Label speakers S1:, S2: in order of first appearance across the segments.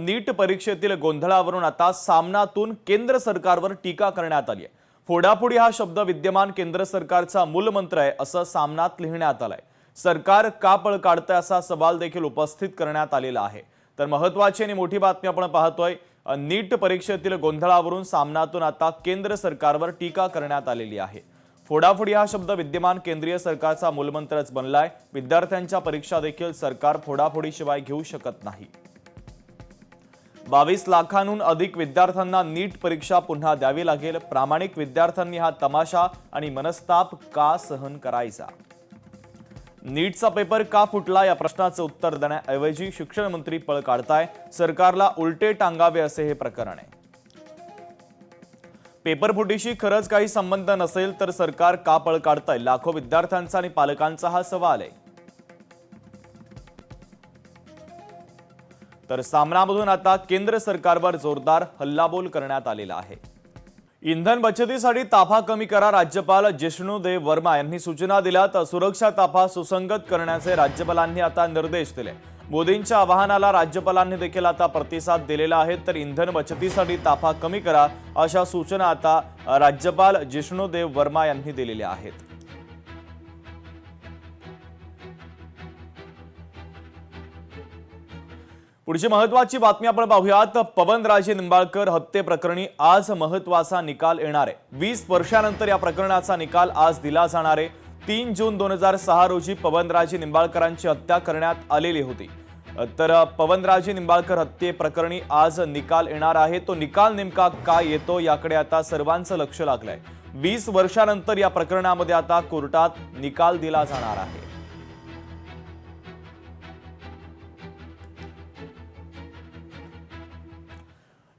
S1: नीट परीक्षेतील गोंधळावरून आता सामनातून केंद्र सरकारवर टीका करण्यात आली आहे। फोडाफोडी हा शब्द विद्यमान केंद्र सरकारचा मूलमंत्र आहे असं सामनात लिहिण्यात आलंय। सरकार का पळ काढतंय असा सवाल देखील उपस्थित करण्यात आलेला आहे। तर महत्त्वाची आणि मोठी बातमी आपण पाहतोय, नीट परीक्षेतील गोंधळावरून सामनातून आता केंद्र सरकारवर टीका करण्यात आलेली आहे। फोडाफोडी हा शब्द विद्यमान केंद्रीय सरकारचा मूलमंत्रच बनलाय। विद्यार्थ्यांच्या परीक्षा देखील सरकार फोडाफोडीशिवाय घेऊ शकत नाही। 22 लाखांहून अधिक विद्यार्थ्यांना नीट परीक्षा पुन्हा द्यावी लागेल। प्रामाणिक विद्यार्थ्यांनी हा तमाशा आणि मनस्ताप का सहन करायचा? नीटचा पेपर का फुटला या प्रश्नाचं उत्तर देण्याऐवजी शिक्षण मंत्री पळ काढताय। सरकारला उलटे टांगावे असे हे प्रकरण आहे। पेपर फुटीशी खरंच काही संबंध नसेल तर सरकार का पळ काढताय? लाखो विद्यार्थ्यांचा आणि पालकांचा हा सवाल आहे। तर सामनामधून आता केंद्र सरकारवर जोरदार हल्लाबोल करण्यात आलेला आहे। इंधन बचतीसाठी ताफा कमी करा, राज्यपाल जिष्णुदेव वर्मा यांनी सूचना दिल्यात। सुरक्षा ताफा सुसंगत करण्याचे राज्यपालांनी आता निर्देश दिले। मोदींच्या आवाहनाला राज्यपालांनी देखील आता प्रतिसाद दिलेला आहे। तर इंधन बचतीसाठी ताफा कमी करा अशा सूचना आता राज्यपाल जिष्णुदेव वर्मा यांनी दिलेल्या आहेत। पुढची महत्त्वाची बातमी आपण पाहूयात। पवनराजे निंबाळकर हत्ये प्रकरणी आज महत्त्वाचा निकाल येणार आहे। 20 वर्षांनंतर या प्रकरणाचा निकाल आज दिला जाणार आहे। 3 जून 2006 रोजी पवनराजे निंबाळकरांची हत्या करण्यात आलेली होती। तर पवनराजे निंबाळकर हत्ये प्रकरणी आज निकाल येणार आहे। तो निकाल नेमका काय येतो याकडे आता सर्वांचं लक्ष लागलंय। 20 वर्षांनंतर या प्रकरणामध्ये आता कोर्टात निकाल दिला जाणार आहे।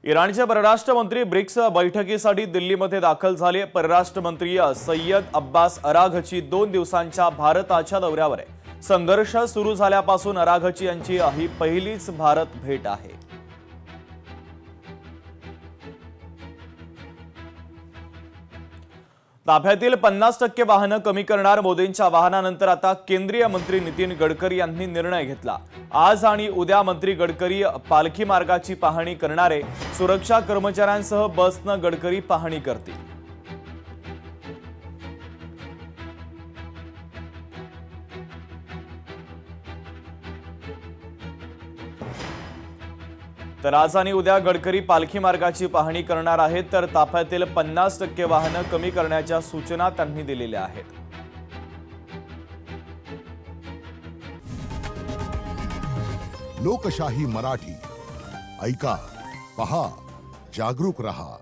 S1: इराणचे परराष्ट्र मंत्री ब्रिक्स बैठकीसाठी दिल्लीमध्ये दाखल झाले। परराष्ट्र मंत्री सय्यद अब्बास अराघची 2 दिवसांच्या भारताच्या दौऱ्यावर आहे। संघर्ष सुरू झाल्यापासून अराघची यांची ही पहिलीच भारत भेट आहे। ताफ्यातील 50% वाहनं कमी करणार, मोदींच्या आवाहनानंतर आता केंद्रीय मंत्री नितीन गडकरी यांनी निर्णय घेतला। आज आणि उद्या मंत्री गडकरी पालखी मार्गाची पाहणी करणार आहे। सुरक्षा कर्मचाऱ्यांसह बसनं गडकरी पाहणी करतील। तर आज आणि उद्या गडकरी पालखी मार्गाची पाहणी करणार आहेत। तर ताफ्यातील 50% वाहनं कमी करण्याच्या सूचना त्यांनी दिलेल्या आहेत।
S2: लोकशाही मराठी ऐका, पहा, जागरूक रहा।